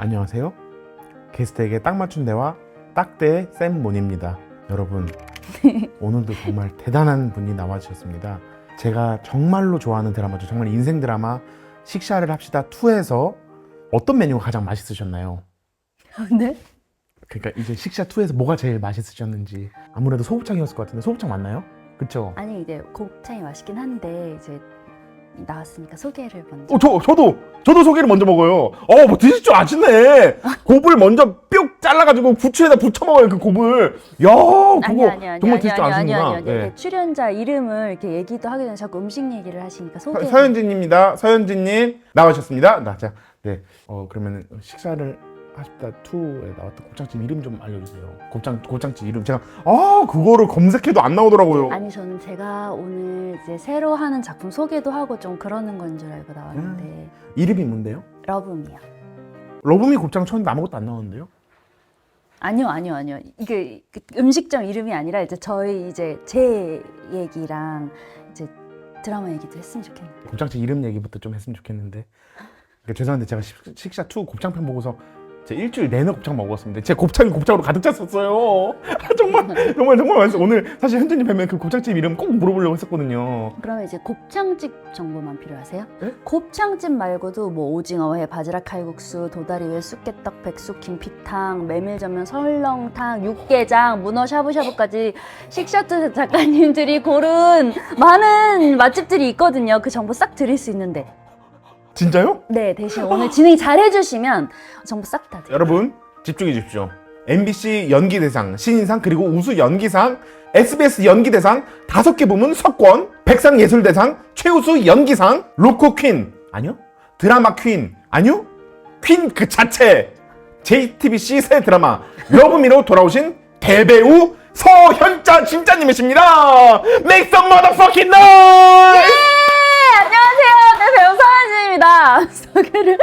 안녕하세요. 게스트에게 딱 맞춘 대화 딱대의 쌤몬입니다. 여러분 오늘도 정말 대단한 분이 나와주셨습니다. 제가 정말로 좋아하는 드라마죠. 정말 인생 드라마 식사를 합시다 2에서 어떤 메뉴가 가장 맛있으셨나요? 네? 그러니까 이제 식사 2에서 뭐가 제일 맛있으셨는지. 아무래도 소곱창이었을 것 같은데 소곱창 맞나요? 그쵸? 아니 이제 곱창이 맛있긴 한데 이제 나왔으니까 소개를 먼저. 저도 소개를 먼저 먹어요. 뭐 드실 줄 아시네. 곱을 먼저 뿅 잘라가지고 부추에다 부쳐 먹어요. 그 곱을. 야, 그거 정말 드실 줄 아시는구나. 네. 출연자 이름을 이렇게 얘기도 하기 전에 자꾸 음식 얘기를 하시니까 소개. 서현진입니다. 서현진님 나와주셨습니다. 자, 네. 그러면 식사를 하십다 2에 나왔던 곱창집 이름 좀 알려주세요. 곱창집 이름 제가 그거를 검색해도 안 나오더라고요. 아니 저는 제가 오늘 이제 새로 하는 작품 소개도 하고 좀 그러는 건 줄 알고 나왔는데 이름이 뭔데요? 러브미요. 러브미 곱창 쳤는데 아무것도 안 나오는데요? 아니요. 이게 그 음식점 이름이 아니라 이제 저희 이제 제 얘기랑 이제 드라마 얘기도 했으면 좋겠는데. 곱창집 이름 얘기부터 좀 했으면 좋겠는데. 죄송한데 제가 식사 2 곱창편 보고서 제 일주일 내내 곱창 먹었습니다. 제 곱창이 곱창으로 가득 찼었어요. 정말 맛있어요. 오늘 사실 현진님 뵈면 그 곱창집 이름 꼭 물어보려고 했었거든요. 그러면 이제 곱창집 정보만 필요하세요? 네? 곱창집 말고도 뭐 오징어회, 바지락 칼국수, 도다리회, 쑥개떡, 백숙, 김피탕, 메밀전면, 설렁탕, 육개장, 문어 샤브샤브까지 식샤트 작가님들이 고른 많은 맛집들이 있거든요. 그 정보 싹 드릴 수 있는데. 진짜요? 네, 대신 오늘 진행 잘 해주시면 정보 싹 다 드려요. 여러분 집중해 주십시오. MBC 연기대상, 신인상, 그리고 우수 연기상, SBS 연기대상 5개 부문 석권, 백상예술대상, 최우수 연기상, 로코 퀸 아니요? 드라마 퀸 아니요? 퀸 그 자체. JTBC 새 드라마 러브미로 돌아오신 대배우 서현자 진짜님이십니다. Make some motherfucking noise! 안녕하세요. 네, 배우 서현진입니다. 소개를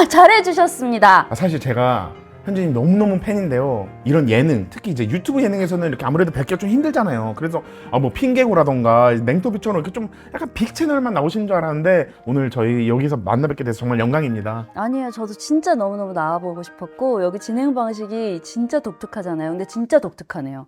잘해주셨습니다. 사실 제가 현진님 너무너무 팬인데요. 이런 예능, 특히 이제 유튜브 예능에서는 이렇게 아무래도 뵙기가 좀 힘들잖아요. 그래서 뭐 핑계고라던가 냉토비처럼 이렇게 좀 약간 빅 채널만 나오시는 줄 알았는데 오늘 저희 여기서 만나 뵙게 돼서 정말 영광입니다. 아니에요. 저도 진짜 너무너무 나와보고 싶었고 여기 진행 방식이 진짜 독특하잖아요. 근데 진짜 독특하네요.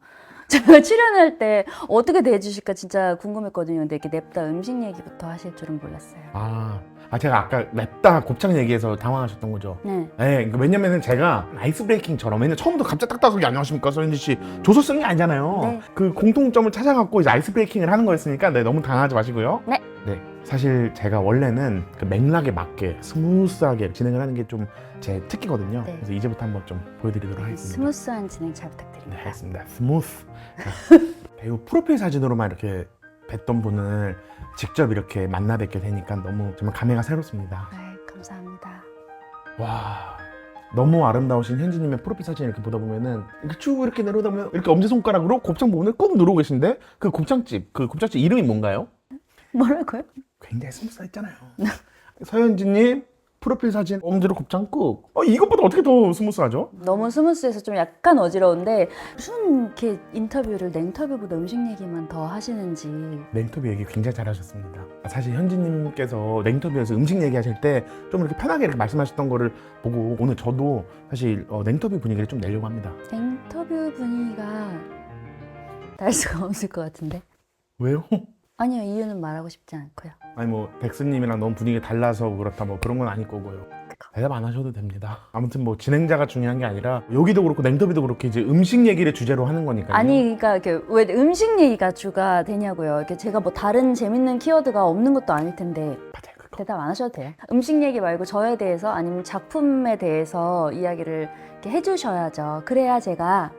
제가 출연할 때 어떻게 대해주실까 진짜 궁금했거든요. 근데 이렇게 냅다 음식 얘기부터 하실 줄은 몰랐어요. 제가 아까 냅다 곱창 얘기해서 당황하셨던 거죠? 네. 네, 왜냐면은 제가 아이스 브레이킹처럼 왜냐면 처음부터 갑자기 딱딱하게 안녕하십니까 서현진 씨 조서 쓰는 게 아니잖아요. 네. 그 공통점을 찾아갖고 이제 아이스 브레이킹을 하는 거였으니까 너무 당황하지 마시고요. 네. 사실 제가 원래는 그 맥락에 맞게 스무스하게 진행을 하는 게 좀 제 특기거든요. 네. 그래서 이제부터 한번 좀 보여드리도록 하겠습니다. 스무스한 진행 잘 네, 부탁드립니다. 알겠습니다. 스무스. 배우 프로필 사진으로만 이렇게 뵀던 분을 직접 이렇게 만나 뵙게 되니까 너무 정말 감회가 새롭습니다. 네, 감사합니다. 와, 너무 아름다우신 현진님의 프로필 사진 이렇게 보다 보면은 이렇게 쭉 이렇게 내려오다 보면 이렇게 엄지손가락으로 곱창 부분을 꾹 누르고 계신데 그 곱창집 이름이 뭔가요? 뭐라고요? 굉장히 스무스했잖아요. 서현진님 프로필 사진 엄지로 곱창 꾹. 이것보다 어떻게 더 스무스하죠? 너무 스무스해서 좀 약간 어지러운데 무슨 이렇게 인터뷰를 냉터뷰보다 음식 얘기만 더 하시는지. 냉터뷰 얘기 굉장히 잘하셨습니다. 사실 현진님께서 냉터뷰에서 음식 얘기하실 때 좀 이렇게 편하게 이렇게 말씀하셨던 거를 보고 오늘 저도 사실 냉터뷰 분위기를 좀 내려고 합니다. 냉터뷰 분위기가 날 수가 없을 것 같은데. 왜요? 아니요, 이유는 말하고 싶지 않고요. 아니 뭐 덱스님이랑 너무 분위기 달라서 그렇다 뭐 그런 건 아닐 거고요. 대답 안 하셔도 됩니다. 아무튼 뭐 진행자가 중요한 게 아니라 여기도 그렇고 냉터뷰도 그렇게 이제 음식 얘기를 주제로 하는 거니까요. 아니, 그러니까 이렇게 왜 음식 얘기가 주가 되냐고요. 이렇게 제가 뭐 다른 재밌는 키워드가 없는 것도 아닐 텐데. 맞아요. 그거. 대답 안 하셔도 돼요. 음식 얘기 말고 저에 대해서 아니면 작품에 대해서 이야기를 이렇게 해주셔야죠. 그래야 제가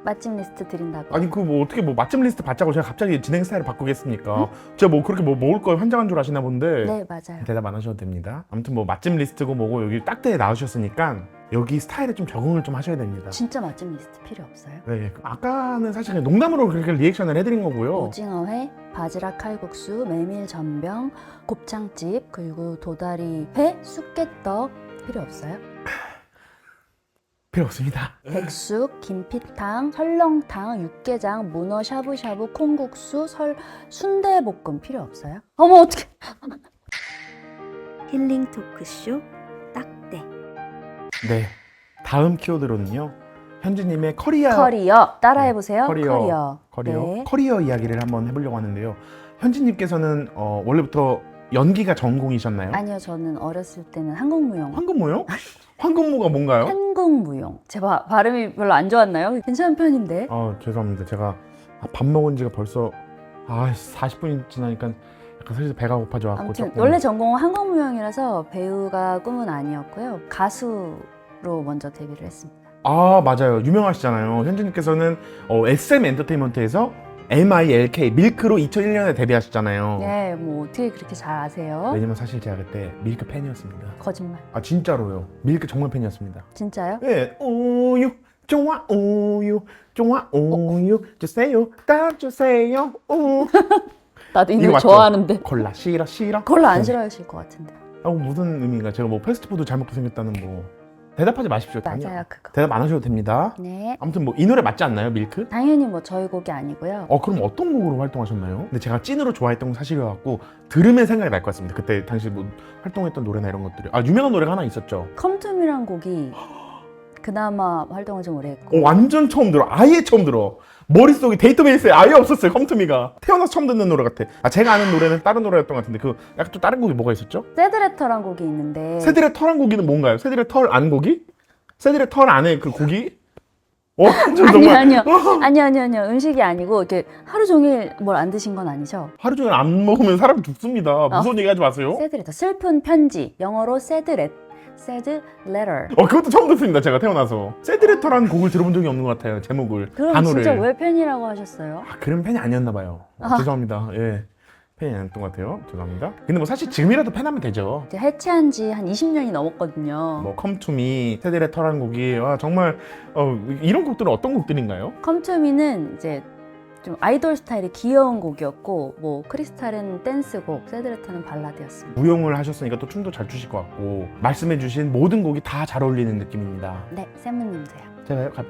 맛집 리스트 드린다고. 아니 그 뭐 어떻게 뭐 맛집 리스트 받자고 제가 갑자기 진행 스타일을 바꾸겠습니까? 제가 뭐 그렇게 뭐 먹을 거 환장한 줄 아시나 본데. 네, 맞아요. 대답 안 하셔도 됩니다. 아무튼 뭐 맛집 리스트고 뭐고 여기 딱대에 나오셨으니까 여기 스타일에 좀 적응을 좀 하셔야 됩니다. 진짜 맛집 리스트 필요 없어요? 네, 아까는 사실 그냥 농담으로 그렇게 리액션을 해드린 거고요. 오징어회, 바지락 칼국수, 메밀 전병, 곱창집, 그리고 도다리회, 쑥개떡 필요 없어요? 필요 없습니다. 백숙, 김피탕, 설렁탕, 육개장, 문어 샤브샤브, 콩국수, 순대볶음 필요 없어요? 어머 어떡해. 힐링 토크쇼 딱대. 네. 다음 키워드로는요. 현지님의 커리어. 커리어 따라해보세요. 커리어. 네. 커리어 이야기를 한번 해보려고 하는데요. 현지님께서는 원래부터 연기가 전공이셨나요? 아니요, 저는 어렸을 때는 한국무용. 황금무요? 황금무가 뭔가요? 한국무용. 제 발음이 별로 안 좋았나요? 괜찮은 편인데. 죄송합니다. 제가 밥 먹은 지가 벌써 40분이 지나니까 약간 슬슬 배가 고파져갖고 아무튼 조금. 원래 전공은 한국무용이라서 배우가 꿈은 아니었고요. 가수로 먼저 데뷔를 했습니다. 맞아요. 유명하시잖아요. 현지님께서는 SM 엔터테인먼트에서 MILK 밀크로 2001년에 데뷔하셨잖아요. 네, 뭐 어떻게 그렇게 잘 아세요? 왜냐면 사실 제가 그때 밀크 팬이었습니다. 거짓말. 진짜로요. 밀크 정말 팬이었습니다. 진짜요? 네, 우유 좋아 우유 주세요 따주세요 나도 이 이거 노래 맞죠? 좋아하는데. 콜라 싫어 그걸로 안 싫어하실 것 같은데. 무슨 의미인가? 제가 뭐 패스트푸드 잘 먹게 생겼다는 뭐 대답하지 마십시오. 맞아요, 그거. 대답 안 하셔도 됩니다. 네. 아무튼 뭐 이 노래 맞지 않나요? 밀크? 당연히 뭐 저희 곡이 아니고요. 그럼 어떤 곡으로 활동하셨나요? 근데 제가 찐으로 좋아했던 건 사실이어갖고 들으면 생각이 날 것 같습니다. 그때 당시 뭐 활동했던 노래나 이런 것들이 유명한 노래가 하나 있었죠. 컴투미란 곡이 그나마 활동을 좀 오래 했고. 완전 처음 들어. 아예 처음 들어. 머릿속에 데이터베이스에 아예 없었어요. 컴투미가 태어나서 처음 듣는 노래 같아. 제가 아는 노래는 다른 노래였던 것 같은데 약간 또 다른 곡이 뭐가 있었죠? 새드레터란 곡이 있는데. 새들의 털한 고기는 뭔가요? 새들의 털 안 고기? 새들의 털 안에 그 고기? 아니요. 음식이 아니고 이렇게 하루 종일 뭘 안 드신 건 아니죠? 하루 종일 안 먹으면 사람이 죽습니다. 무서운 얘기 하지 마세요. 새드레터. 슬픈 편지. 영어로 sad letter. 그것도 처음 듣습니다. 제가 태어나서 새들의 털한 곡을 들어본 적이 없는 것 같아요. 제목을. 그럼 단어를. 진짜 왜 팬이라고 하셨어요? 그런 팬이 아니었나 봐요. 죄송합니다. 예. 팬이 아니었던 것 같아요. 죄송합니다. 근데 뭐 사실 지금이라도 팬하면 되죠. 이제 해체한 지 한 20년이 넘었거든요. 뭐 컴투미, 새들의 털한 곡이 정말 이런 곡들은 어떤 곡들인가요? 컴투미는 이제 좀 아이돌 스타일의 귀여운 곡이었고, 뭐 크리스탈은 댄스곡, 새드레터는 발라드였습니다. 무용을 하셨으니까 또 춤도 잘 추실 것 같고 말씀해주신 모든 곡이 다 잘 어울리는 느낌입니다. 네, 샘무님도요.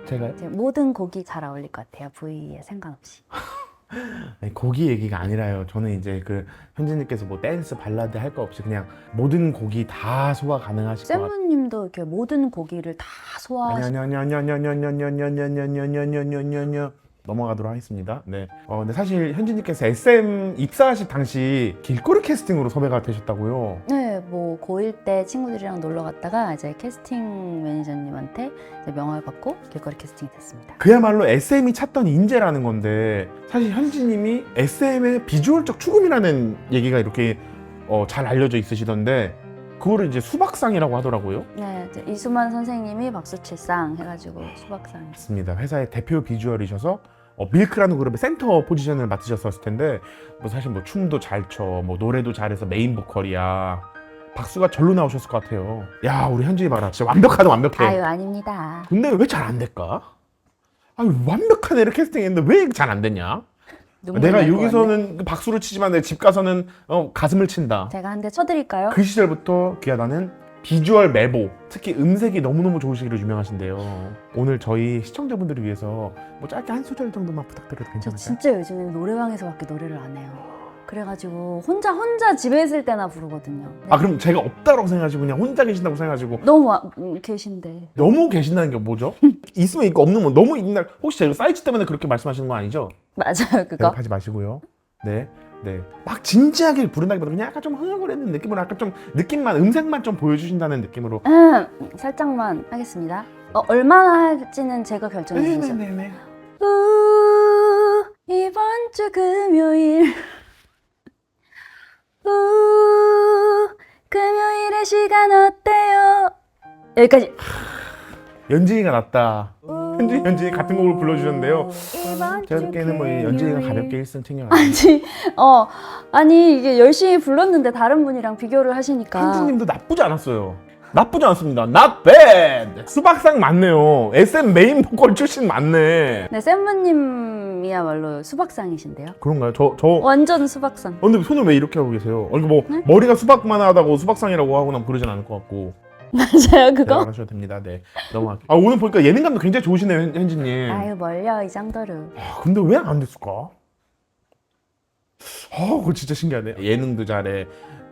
제가요? 이제 모든 곡이 잘 어울릴 것 같아요. 부위에 상관없이. 아니, 곡이 얘기가 아니라요. 저는 이제 현진님께서 뭐 댄스, 발라드 할 거 없이 그냥 모든 곡이 다 소화 가능하실 것 같아요. 샘무님도 이렇게 모든 고기를 다 소화하시. 아니요. 넘어가도록 하겠습니다. 네. 근데 사실 현진님께서 SM 입사하실 당시 길거리 캐스팅으로 섭외가 되셨다고요? 네, 뭐 고1 때 친구들이랑 놀러 갔다가 이제 캐스팅 매니저님한테 이제 명함을 받고 길거리 캐스팅이 됐습니다. 그야말로 SM이 찾던 인재라는 건데 사실 현진님이 SM의 비주얼적 추금이라는 얘기가 이렇게 잘 알려져 있으시던데 그거를 이제 수박상이라고 하더라고요. 네, 이제 이수만 선생님이 박수칠상 해가지고 수박상. 맞습니다. 회사의 대표 비주얼이셔서 밀크라는 그룹의 센터 포지션을 맡으셨을 텐데 뭐 사실 뭐 춤도 잘 춰, 뭐 노래도 잘해서 메인 보컬이야. 박수가 절로 나오셨을 것 같아요. 야, 우리 현진이 봐라. 진짜 완벽해. 아유, 아닙니다. 근데 왜 잘 안 될까? 완벽한 애를 캐스팅했는데 왜 잘 안 됐냐? 내가 여기서는 박수를 치지만 내 집 가서는 가슴을 친다. 제가 한 대 쳐드릴까요? 그 시절부터 귀하다는 비주얼 메보, 특히 음색이 너무너무 좋으시기로 유명하신데요. 오늘 저희 시청자분들을 위해서 뭐 짧게 한 소절 정도만 부탁드려도 저 괜찮을까요? 진짜 요즘에 노래방에서밖에 노래를 안 해요. 그래가지고 혼자 집에 있을 때나 부르거든요. 네. 그럼 제가 없다고 생각하시고 그냥 혼자 계신다고 생각하시고 너무 계신데. 너무 계신다는 게 뭐죠? 있으면 있고 없는 건 너무 있는 날 혹시 제가 사이즈 때문에 그렇게 말씀하시는 거 아니죠? 맞아요, 그거. 대답하지 마시고요. 네. 막 진지하게 부른다기보다 그냥 약간 좀 흥얼거리는 느낌으로 약간 좀 느낌만 음색만 좀 보여주신다는 느낌으로. 살짝만 하겠습니다. 얼마나 할지는 제가 결정해 주세요. 네네네. 이번 주 금요일 금요일의 시간 어때요? 여기까지. 연진이가 낫다. 현진이 같은 곡을 불러주셨는데요. 이번 제가 주 듣기에는 뭐 연진이가 금요일. 가볍게 1승 챙겨가지고. 아니 이게 열심히 불렀는데 다른 분이랑 비교를 하시니까. 현진님도 나쁘지 않았어요. 나쁘지 않습니다. Not bad. 수박상 맞네요. SM 메인 보컬 출신 맞네. 네, 샘무님이야말로 수박상이신데요. 그런가요? 저 완전 수박상. 근데 손을 왜 이렇게 하고 계세요? 이거 뭐 네? 머리가 수박만 하다고 수박상이라고 하거나 그러진 않을 것 같고. 맞아요, 그거? 안 하셔도 됩니다. 네. 넘어갈게요. 오늘 보니까 예능감도 굉장히 좋으시네요, 현진님. 아유, 멀려 이 정도로. 근데 왜 안 됐을까? 그거 진짜 신기하네. 예능도 잘해.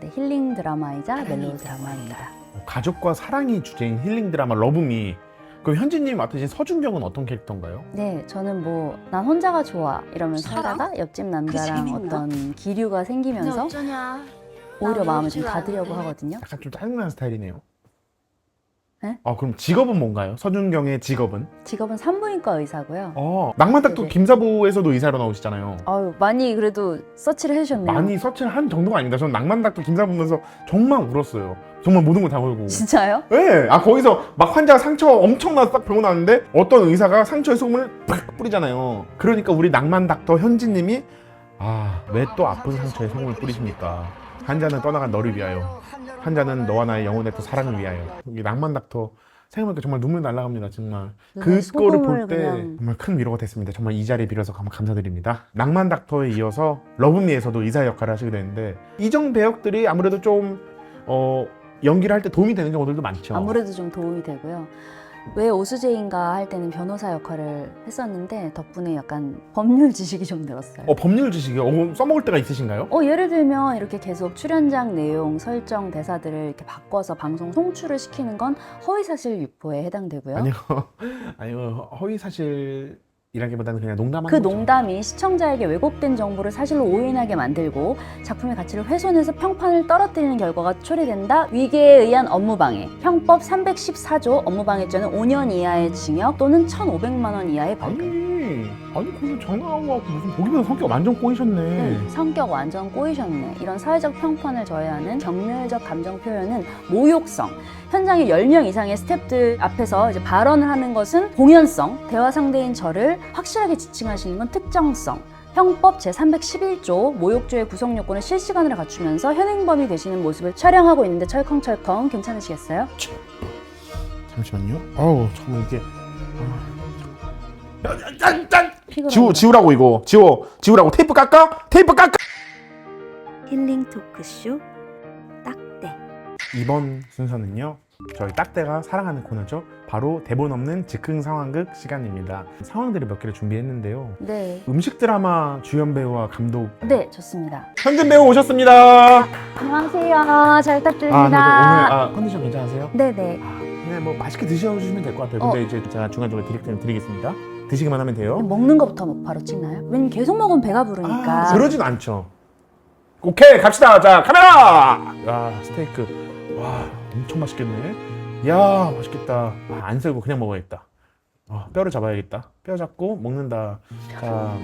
네, 힐링 드라마이자 멜로 드라마입니다. 가족과 사랑이 주제인 힐링 드라마 러브미. 그럼 현진님 맡으신 서준경은 어떤 캐릭터인가요? 네, 저는 뭐 난 혼자가 좋아 이러면서 사랑? 살다가 옆집 남자랑 재밌나? 어떤 기류가 생기면서 어쩌냐? 오히려 나 마음을 좀 외롭지가 닫으려고 않은데. 하거든요. 약간 좀 짜증나는 스타일이네요. 네? 그럼 직업은 뭔가요? 서준경의 직업은? 직업은 산부인과 의사고요. 낭만닥터 네네. 김사부에서도 의사로 나오시잖아요. 아유, 많이 그래도 서치를 해주셨네요. 많이 서치를 한 정도가 아닙니다. 저는 낭만닥터 김사부 보면서 정말 울었어요. 정말 모든 걸 다 울고. 진짜요? 네, 거기서 막 환자가 상처 엄청나서 딱 병원 왔는데 어떤 의사가 상처에 소금을 팍 뿌리잖아요. 그러니까 우리 낭만닥터 현진님이 왜 또 아픈 상처에 소금을 뿌리십니까? 환자는 떠나간 너를 위하여. 환자는 너와 나의 영혼의 또 사랑을 위하여. 여기 낭만닥터 생각해보니까 정말 눈물 날라갑니다. 정말 눈에 그거를 볼 소금을 때 그냥- 정말 큰 위로가 됐습니다. 정말 이 자리에 빌어서 정말 감사드립니다. 낭만닥터에 이어서 러브미에서도 의사 역할을 하시게 되는데 이정 배역들이 아무래도 좀 연기를 할 때 도움이 되는 경우들도 많죠. 아무래도 좀 도움이 되고요. 왜 오수재인가 할 때는 변호사 역할을 했었는데 덕분에 약간 법률 지식이 좀 늘었어요. 법률 지식이요? 써먹을 때가 있으신가요? 예를 들면 이렇게 계속 출연장 내용, 설정, 대사들을 이렇게 바꿔서 방송 송출을 시키는 건 허위사실 유포에 해당되고요. 아니요. 허위사실이라기보다는 그냥 농담하는 그 거죠. 농담이 시청자에게 왜곡된 정보를 사실로 오인하게 만들고 작품의 가치를 훼손해서 평판을 떨어뜨리는 결과가 초래된다. 위계에 의한 업무방해. 형법 314조 업무방해죄는 5년 이하의 징역 또는 1,500만 원 이하의 벌금. 아니 근데 정하고 무슨 보기보다 성격 완전 꼬이셨네. 성격 완전 꼬이셨네. 이런 사회적 평판을 저해하는 경멸적 감정 표현은 모욕성. 현장에 10명 이상의 스태프들 앞에서 이제 발언을 하는 것은 공연성. 대화 상대인 저를 확실하게 지칭하시는 건 특정성. 형법 제311조 모욕죄의 구성 요건을 실시간으로 갖추면서 현행범이 되시는 모습을 촬영하고 있는데 철컹철컹 괜찮으시겠어요? 잠시만요. 정말 이게 짠! 피곤합니다. 지우라고 이거. 지우라고 테이프 깎아? 힐링 토크쇼 딱대. 이번 순서는요. 저희 딱대가 사랑하는 코너죠. 바로 대본 없는 즉흥 상황극 시간입니다. 상황들을 몇 개를 준비했는데요. 네, 음식 드라마 주연 배우와 감독 네 좋습니다. 현진 배우 오셨습니다. 안녕하세요. 잘 부탁드립니다. 오늘 컨디션 괜찮으세요? 네네. 그냥 뭐 맛있게 드셔주시면 될 것 같아요. 근데 이제 제가 중간중간 디렉팅을 드리겠습니다. 드시기만 하면 돼요. 먹는 것부터 바로 찍나요? 왜냐면 계속 먹으면 배가 부르니까. 그러진 않죠. 오케이 갑시다. 자 카메라. 스테이크. 와 엄청 맛있겠네. 이야 맛있겠다. 안 썰고 그냥 먹어야겠다. 뼈를 잡아야겠다. 뼈 잡고 먹는다. 자,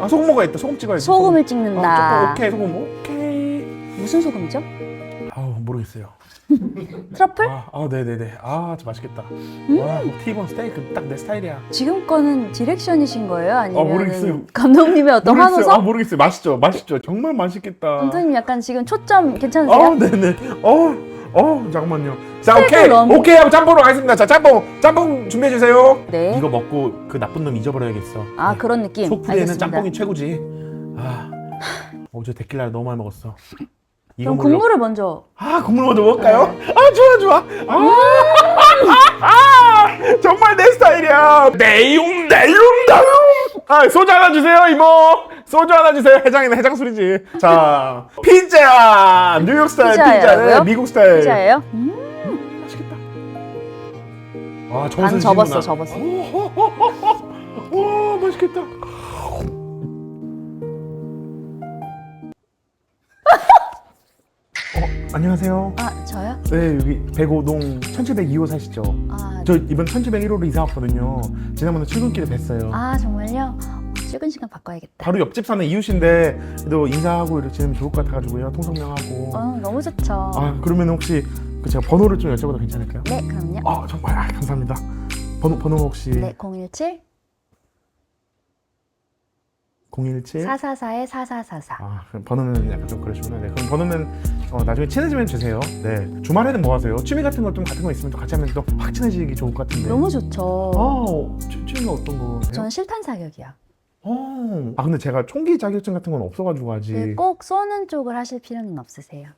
소금 먹어야겠다. 소금 찍어야지. 소금을 찍는다. 오케이 소금 오케이. 무슨 소금이죠? 모르겠어요. 트러플? 네네네. 저 맛있겠다. 와 티본 스테이크 딱 내 스타일이야. 지금 거는 디렉션이신 거예요? 아니면 모르겠어요. 감독님의 어떤 환호성? 모르겠어요. 맛있죠. 정말 맛있겠다. 감독님 약간 지금 초점 괜찮으세요? 네네. 잠깐만요. 자, 스테이크를 너무- 오케이 하고 짬뽕으로 가겠습니다. 자, 짬뽕 준비해 주세요. 네. 이거 먹고 그 나쁜 놈 잊어버려야겠어. 그런 느낌. 속풀이에는 알겠습니다. 짬뽕이 최고지. 어제 데킬라를 너무 많이 먹었어. 이거 그럼 물로 국물을 먼저. 국물 먼저 먹을까요? 좋아. 정말 내 스타일이야. 내용. 소주 하나 주세요, 이모. 소주 하나 주세요. 해장 술이지. 자, 피자. 뉴욕 스타일 피자예요? 피자. 미국 스타일. 피자예요? 맛있겠다. 반 접었어. 맛있겠다. 안녕하세요. 저요? 네, 여기 105동 1702호 사시죠? 저 이번 1701호로 이사 왔거든요. 지난번에 출근길에 뵀어요. 정말요? 출근 시간 바꿔야겠다. 바로 옆집 사는 이웃인데 그래도 인사하고 이렇게 지내면 좋을 것 같아가지고요. 통성명하고. 너무 좋죠. 그러면 혹시 제가 번호를 좀 여쭤봐도 괜찮을까요? 네, 그럼요. 정말 감사합니다. 번호 혹시 네, 017 017? 444-4444. 그럼 번호는 약간 좀 그러시구나. 네, 그럼 번호는 나중에 친해지면 주세요. 네. 주말에는 뭐 하세요? 취미 같은 거 있으면 또 같이 하면 또 확 친해지기 좋을 것 같은데. 너무 좋죠. 취미가 어떤 거세요? 저는 실탄 사격이요. 근데 제가 총기 자격증 같은 건 없어가지고 아직. 꼭 쏘는 쪽을 하실 필요는 없으세요.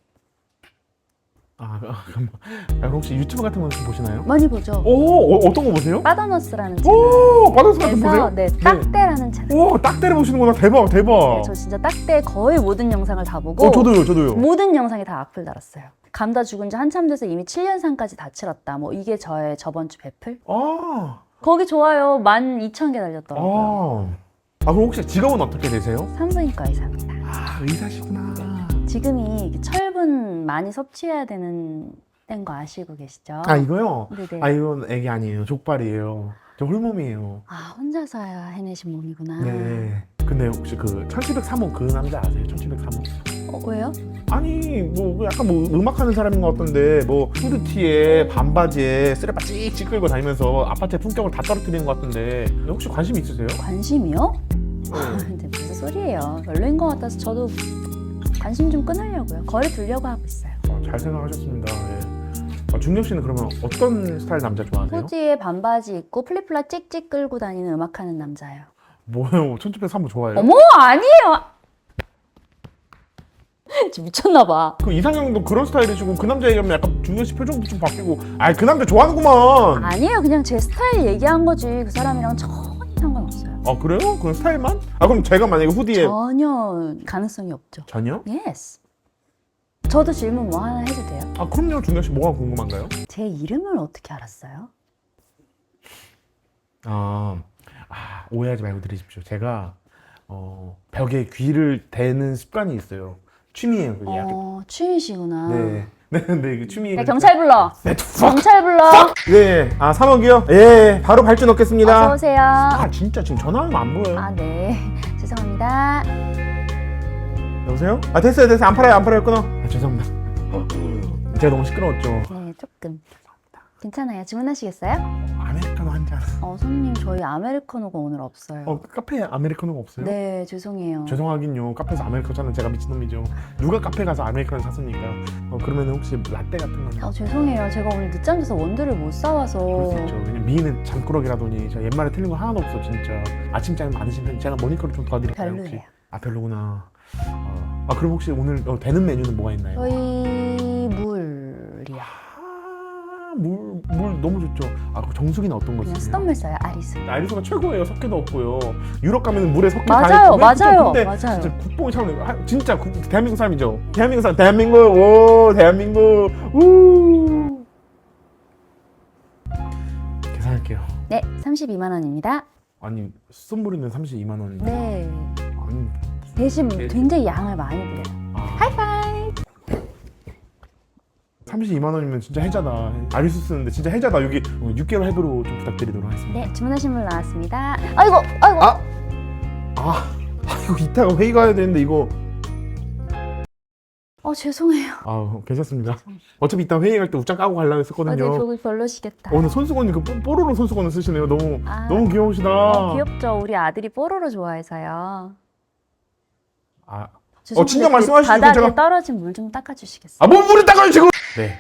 그럼 혹시 유튜브 같은 거 좀 보시나요? 많이 보죠. 어떤 거 보세요? 빠더너스라는 채널. 바다스 같은 거 보세요? 네, 딱대라는 채널. 딱대를 보시는구나. 대박. 네, 저 진짜 딱대 거의 모든 영상을 다 보고 저도요. 모든 영상에 다 악플 달았어요. 감다 죽은 지 한참 돼서 이미 7년상까지 다 치렀다. 뭐 이게 저의 저번 주 배플? 거기 좋아요 12,000개 달렸더라고요. 그럼 혹시 직업은 어떻게 되세요? 산부인과 의사입니다. 의사시구나. 지금이 철분 많이 섭취해야 되는 때인 거 아시고 계시죠? 이거요? 네네. 이건 애기 아니에요. 족발이에요. 저 홀몸이에요. 혼자서야 해내신 몸이구나. 네. 근데 혹시 그 1703호 그 남자 아세요? 1703호? 왜요? 아니 뭐 약간 뭐 음악하는 사람인 것 같던데 뭐 후드티에 반바지에 쓰레빠 찍찍 끌고 다니면서 아파트의 품격을 다 떨어뜨리는 것 같던데 혹시 관심 있으세요? 관심이요? 근데 무슨 소리예요? 별로인 것 같아서 저도 관심 좀 끊으려고요. 거리 두려고 하고 있어요. 잘 생각하셨습니다. 예. 준경 씨는 그러면 어떤 스타일 남자 좋아하세요? 후디에 반바지 입고 플립플랍 찍찍 끌고 다니는 음악하는 남자예요. 뭐예요? 1703호 좋아해요? 어머 아니에요. 지금 미쳤나봐. 그 이상형도 그런 스타일이시고 그 남자 얘기하면 약간 준경 씨 표정도 좀 바뀌고 그 남자 좋아하는구만. 아니에요. 그냥 제 스타일 얘기한 거지. 그 사람이랑 전혀 상관없어요. 그래요? 그런 스타일만? 그럼 제가 만약에 후디에 전혀 가능성이 없죠. 전혀? 예스. 저도 질문 뭐 하나 해도 돼요? 그럼요. 준경 씨 뭐가 궁금한가요? 제 이름을 어떻게 알았어요? 오해하지 말고 들으십시오. 제가 벽에 귀를 대는 습관이 있어요. 취미예요, 그게. 취미시구나. 네, 그 취미. 네, 경찰 불러. 네, 경찰 불러. 네, 3억이요? 예, 바로 발주 넣겠습니다. 어서 오세요. 진짜 지금 전화하면 안 보여요. 네. 죄송합니다. 여보세요? 됐어요. 안 팔아요, 끊어. 죄송합니다. 제가 너무 시끄러웠죠. 네, 조금. 괜찮아요. 주문하시겠어요? 아메리카노 한 잔. 손님 저희 아메리카노가 오늘 없어요. 카페에 아메리카노가 없어요? 네, 죄송해요. 죄송하긴요. 카페에서 아메리카노 사는 제가 미친놈이죠. 누가 카페 가서 아메리카노 샀습니까? 그러면 혹시 라떼 같은 거는? 죄송해요. 제가 오늘 늦잠 자서 원두를 못 사와서. 그럴 수 있죠. 왜냐면 미인은 잠꾸러기라더니 저 옛말에 틀린 거 하나도 없어 진짜. 아침잠이 많으신 편 제가 모니터를 좀 도와드릴까요? 별로예요. 혹시? 별로구나. 그럼 혹시 오늘 되는 메뉴는 뭐가 있나요? 저희 물이요. 물 너무 좋죠. 그 정수기는 어떤 거 그냥 쓰세요? 쓰던 물 써요. 아리수. 아리수가 최고예요. 석회도 없고요. 유럽 가면 물에 석회 맞아요, 다 있고. 근데 맞아요. 진짜 국뽕이 차오르네. 진짜 대한민국 사람이죠. 대한민국 대한민국. 우. 계산할게요. 네, 32만 원입니다. 아니 선물이는 32만 원인데. 네. 아니 대신 굉장히 양을 많이 드려요. 하이파이. 32만 원이면 진짜 해자다. 아리수 쓰는데 진짜 해자다. 여기 6개월 할부로 좀 부탁드리도록 하겠습니다. 네, 주문하신 물 나왔습니다. 아이고. 이거 이따가 회의 가야 되는데 이거. 죄송해요. 괜찮습니다. 어차피 이따 회의 갈 때 옷장 까고 가려고 했었거든요. 네, 저거 별로시겠다. 오늘 손수건이 그 뽀로로 손수건을 쓰시네요. 너무 귀여우시다. 귀엽죠. 우리 아들이 뽀로로 좋아해서요. 진작 말씀하시죠. 바닥에 제가 떨어진 물 좀 닦아주시겠어요? 물을 닦아주시고. 네,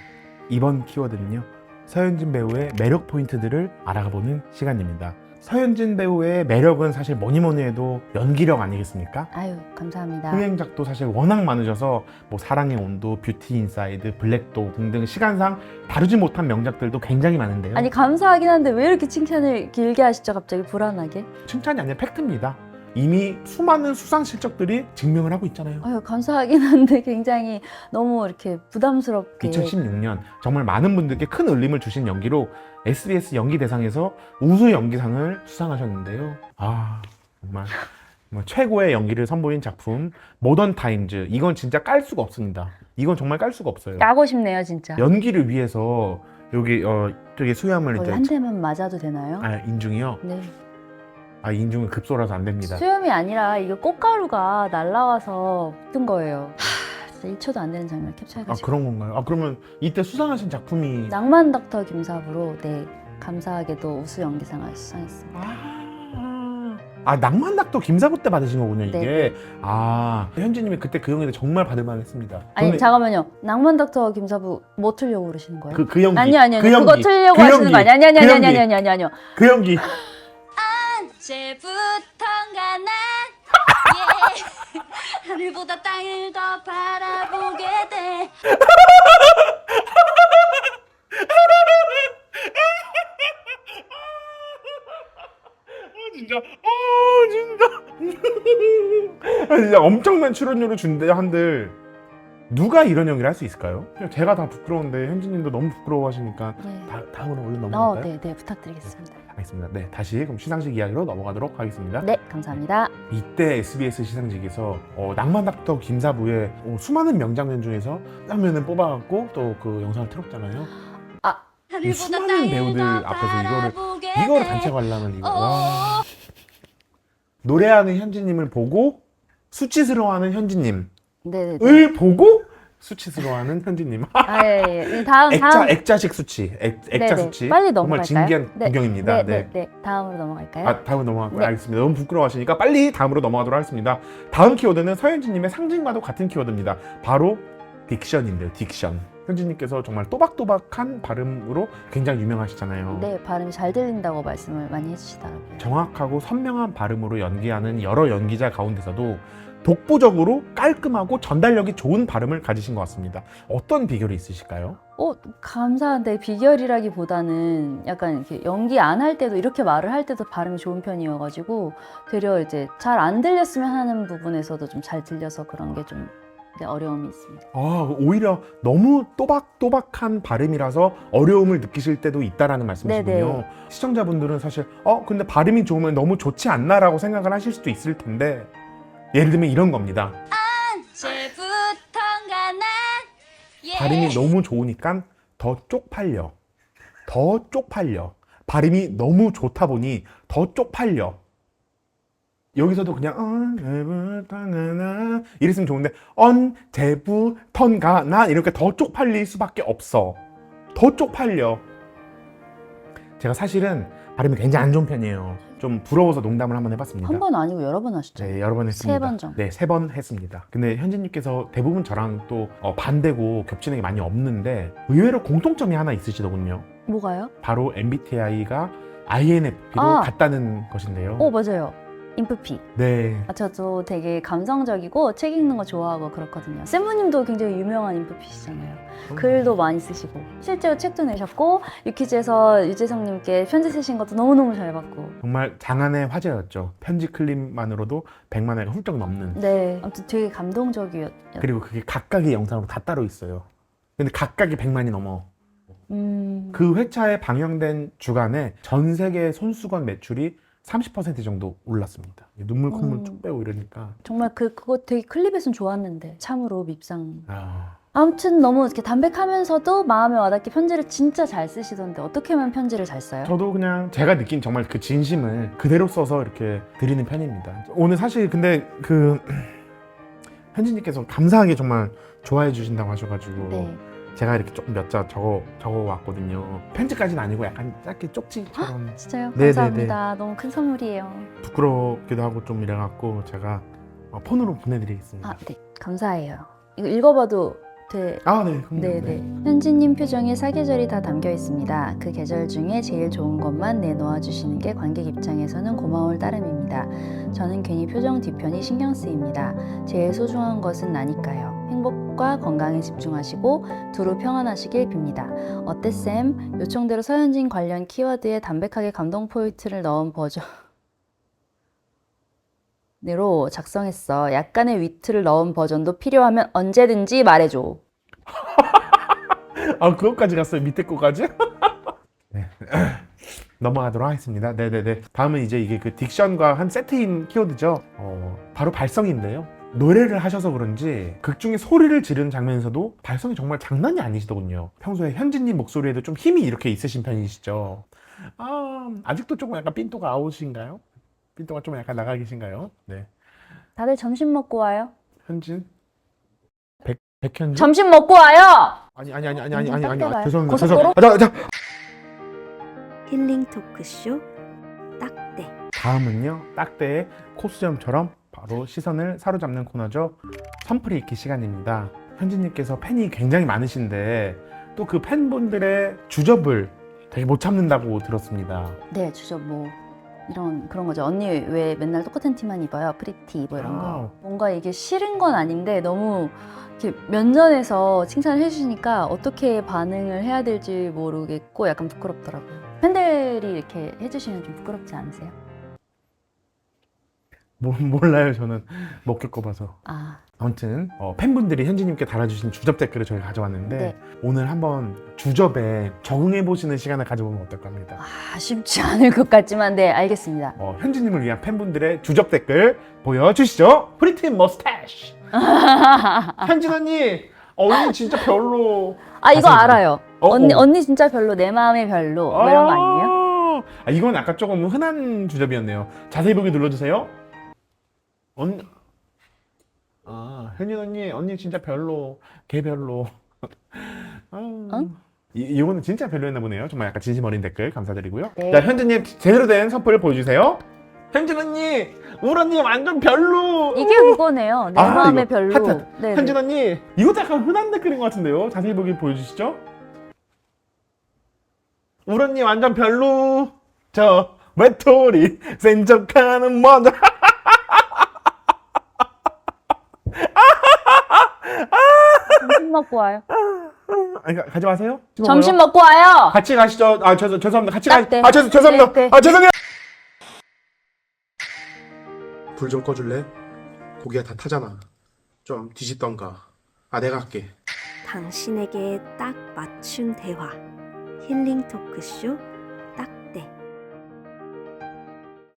이번 키워드는요. 서현진 배우의 매력 포인트들을 알아가 보는 시간입니다. 서현진 배우의 매력은 사실 뭐니 해도 연기력 아니겠습니까? 감사합니다. 흥행작도 사실 워낙 많으셔서 사랑의 온도, 뷰티 인사이드, 블랙도 등등 시간상 다루지 못한 명작들도 굉장히 많은데요. 감사하긴 한데 왜 이렇게 칭찬을 길게 하시죠? 갑자기 불안하게. 칭찬이 아니라 팩트입니다. 이미 수많은 수상 실적들이 증명을 하고 있잖아요. 감사하긴 한데 굉장히 너무 이렇게 부담스럽게. 2016년 정말 많은 분들께 큰 울림을 주신 연기로 SBS 연기대상에서 우수 연기상을 수상하셨는데요. 정말 최고의 연기를 선보인 작품 모던 타임즈. 이건 진짜 깔 수가 없습니다. 이건 정말 깔 수가 없어요. 까고 싶네요, 진짜. 연기를 위해서 여기 저기 수염을 한 대만 맞아도 되나요? 인중이요? 네. 인중은 급소라서 안 됩니다. 수염이 아니라 이게 꽃가루가 날라와서 붙은 거예요. 진짜 1초도 안 되는 장면을 캡처해가지고. 그런 건가요? 그러면 이때 수상하신 작품이 낭만 닥터 김사부로 감사하게도 우수 연기상을 수상했습니다. 낭만 닥터 김사부 때 받으신 거군요, 이게. 네. 현진님이 그때 그 연기를 정말 받을만 했습니다. 잠깐만요. 낭만 닥터 김사부 뭐 틀려고 그러시는 거예요? 그 연기. 아니요. 그 그거 연기. 틀려고 그 하시는 연기. 거 아니요. 그 연기. 언제부턴가 난 하늘보다 땅을 더 바라보게 돼. 진짜 엄청난 출연료를 준대 한들 누가 이런 연기를 할 수 있을까요? 그냥 제가 다 부끄러운데 현진님도 너무 부끄러워하시니까 네. 다음으로 얼른 넘어갈까요? 네, 부탁드리겠습니다. 알겠습니다. 네, 다시 그럼 시상식 이야기로 넘어가도록 하겠습니다. 네, 감사합니다. 이때 SBS 시상식에서 낭만닥터 김사부의 수많은 명장면 중에서 장면을 뽑아갖고 또 그 영상을 틀었잖아요. 이 수많은 배우들 앞에서 이거를 단체 관람을 이거 와. 노래하는 현진님을 보고 수치스러워하는 현진님을 네네네. 보고 수치스러워하는 현진님. 예. 다음. 액자식 수치. 액자 네네. 수치. 빨리 정말 넘어갈까요? 진기한 네. 구경입니다. 네. 다음으로 넘어갈까요? 다음으로 넘어갈까요? 네. 알겠습니다. 너무 부끄러워하시니까 빨리 다음으로 넘어가도록 하겠습니다. 다음 키워드는 서현진님의 상징과도 같은 키워드입니다. 바로 딕션인데요. 딕션. 현진님께서 정말 또박또박한 발음으로 굉장히 유명하시잖아요. 네, 발음이 잘 들린다고 말씀을 많이 해주시더라고요. 정확하고 선명한 발음으로 연기하는 여러 연기자 가운데서도 독보적으로 깔끔하고 전달력이 좋은 발음을 가지신 것 같습니다. 어떤 비결이 있으실까요? 감사한데 비결이라기보다는 약간 이렇게 연기 안 할 때도 이렇게 말을 할 때도 발음이 좋은 편이어가지고 되려 이제 잘 안 들렸으면 하는 부분에서도 좀 잘 들려서 그런 게 좀 어려움이 있습니다. 오히려 너무 또박또박한 발음이라서 어려움을 느끼실 때도 있다라는 말씀이시군요. 네네. 시청자분들은 사실 근데 발음이 좋으면 너무 좋지 않나라고 생각을 하실 수도 있을 텐데 예를 들면 이런 겁니다. 발음이 너무 좋으니까 더 쪽팔려. 발음이 너무 좋다 보니 더 쪽팔려. 여기서도 그냥 언제부턴가나 이랬으면 좋은데 언제부턴가나 이렇게 더 쪽팔릴 수밖에 없어. 더 쪽팔려. 제가 사실은 발음이 굉장히 안 좋은 편이에요. 좀 부러워서 농담을 한번 해봤습니다. 한 번 아니고 여러 번 하셨죠? 네, 여러 번 했습니다. 3번 정도. 네, 3번 했습니다. 근데 현진님께서 대부분 저랑 또 반대고 겹치는 게 많이 없는데 의외로 공통점이 하나 있으시더군요. 뭐가요? 바로 MBTI가 INFP로 같다는 것인데요. 맞아요. 인프피. 네. 저도 되게 감성적이고 책 읽는 거 좋아하고 그렇거든요. 쌤부님도 굉장히 유명한 인프피시잖아요. 글도 많이 쓰시고 실제로 책도 내셨고 유퀴즈에서 유재석님께 편지 쓰신 것도 너무너무 잘 받고. 정말 장안의 화제였죠. 편지 클립만으로도 100만 회가 훌쩍 넘는. 네. 아무튼 되게 감동적이었죠. 그리고 그게 각각의 영상으로 다 따로 있어요. 근데 각각이 100만이 넘어. 그 회차에 방영된 주간에 전 세계 손수건 매출이 30% 정도 올랐습니다. 눈물 콧물 쭉 빼고 이러니까 정말 그거 되게 클립에선 좋았는데 참으로 밉상. 아, 아무튼 너무 이렇게 담백하면서도 마음에 와닿게 편지를 진짜 잘 쓰시던데 어떻게 하면 편지를 잘 써요? 저도 그냥 제가 느낀 정말 그 진심을 그대로 써서 이렇게 드리는 편입니다. 오늘 사실 근데 현진님께서 감사하게 정말 좋아해 주신다고 하셔가지고 네. 제가 이렇게 조금 몇 자 적어 왔거든요. 편지까지는 아니고 약간 짧게 쪽지처럼. 진짜요? 네네네. 감사합니다. 너무 큰 선물이에요. 부끄럽기도 하고 좀 이래갖고 제가 폰으로 보내드리겠습니다. 네. 감사해요. 이거 읽어봐도 돼? 네. 네네. 현진님 표정에 사계절이 다 담겨 있습니다. 그 계절 중에 제일 좋은 것만 내놓아 주시는 게 관객 입장에서는 고마울 따름입니다. 저는 괜히 표정 뒤편이 신경 쓰입니다. 제일 소중한 것은 나니까요. 행복과 건강에 집중하시고 두루 평안하시길 빕니다. 어때 쌤? 요청대로 서현진 관련 키워드에 담백하게 감동 포인트를 넣은 버전으로 작성했어. 약간의 위트를 넣은 버전도 필요하면 언제든지 말해줘. 그것까지 갔어요? 밑에 거까지? 네. 넘어가도록 하겠습니다. 네네네. 다음은 이제 이게 그 딕션과 한 세트인 키워드죠. 바로 발성인데요. 노래를 하셔서 그런지 극 중에 소리를 지르는 장면에서도 발성이 정말 장난이 아니시더군요. 평소에 현진님 목소리에도 좀 힘이 이렇게 있으신 편이시죠. 아직도 조금 약간 삔또가 아웃인가요? 삔또가 좀 약간 나가 계신가요? 네. 다들 점심 먹고 와요? 현진? 백현진? 점심 먹고 와요! 아니 딱 죄송합니다. 고속도로? 힐링 토크쇼 딱대. 다음은요, 딱대의 코스염처럼 바로 시선을 사로잡는 코너죠. 선풀이 읽기 시간입니다. 현진님께서 팬이 굉장히 많으신데 또 그 팬분들의 주접을 되게 못 참는다고 들었습니다. 네, 주저 그런 거죠. 언니 왜 맨날 똑같은 티만 입어요? 프리티 이런 거. 뭔가 이게 싫은 건 아닌데 너무 이렇게 면전에서 칭찬을 해주시니까 어떻게 반응을 해야 될지 모르겠고 약간 부끄럽더라고요. 팬들이 이렇게 해주시면 좀 부끄럽지 않으세요? 몰라요. 저는 못 겪어봐서. 아, 아무튼 팬분들이 현지님께 달아주신 주접 댓글을 저희가 가져왔는데 네. 오늘 한번 주접에 적응해보시는 시간을 가져보면 어떨까 합니다. 쉽지 않을 것 같지만 네, 알겠습니다. 현지님을 위한 팬분들의 주접 댓글 보여주시죠. 프리티 머스태쉬. 현진 언니 진짜 별로. 아, 이거 가슴이- 알아요. 어, 언니 진짜 별로, 내 마음에 별로. 뭐 이런 거 아니에요? 이건 아까 조금 흔한 주접이었네요. 자세히 보기 눌러주세요. 현진 언니 진짜 별로, 개 별로. 이거는 진짜 별로였나 보네요. 정말 약간 진심 어린 댓글 감사드리고요. 네. 자, 현진님 제대로 된 선풀을 보여주세요. 현진 언니, 울 언니 완전 별로. 이게 그거네요. 내 마음에 이거 별로. 하트. 네. 현진 언니, 이것도 약간 흔한 댓글인 것 같은데요. 자세히 보기 보여주시죠. 울 언니 완전 별로. 저 외톨이 센 척하는 먼저. 점심 먹고 와요. 아니, 가지 마세요. 점심 먹고 와요. 같이 가시죠. 죄송합니다. 같이 네. 죄송합니다. 네. 죄송해요. 불 좀 꺼줄래? 고기가 다 타잖아. 좀 뒤집던가. 내가 할게. 당신에게 딱 맞춘 대화 힐링 토크쇼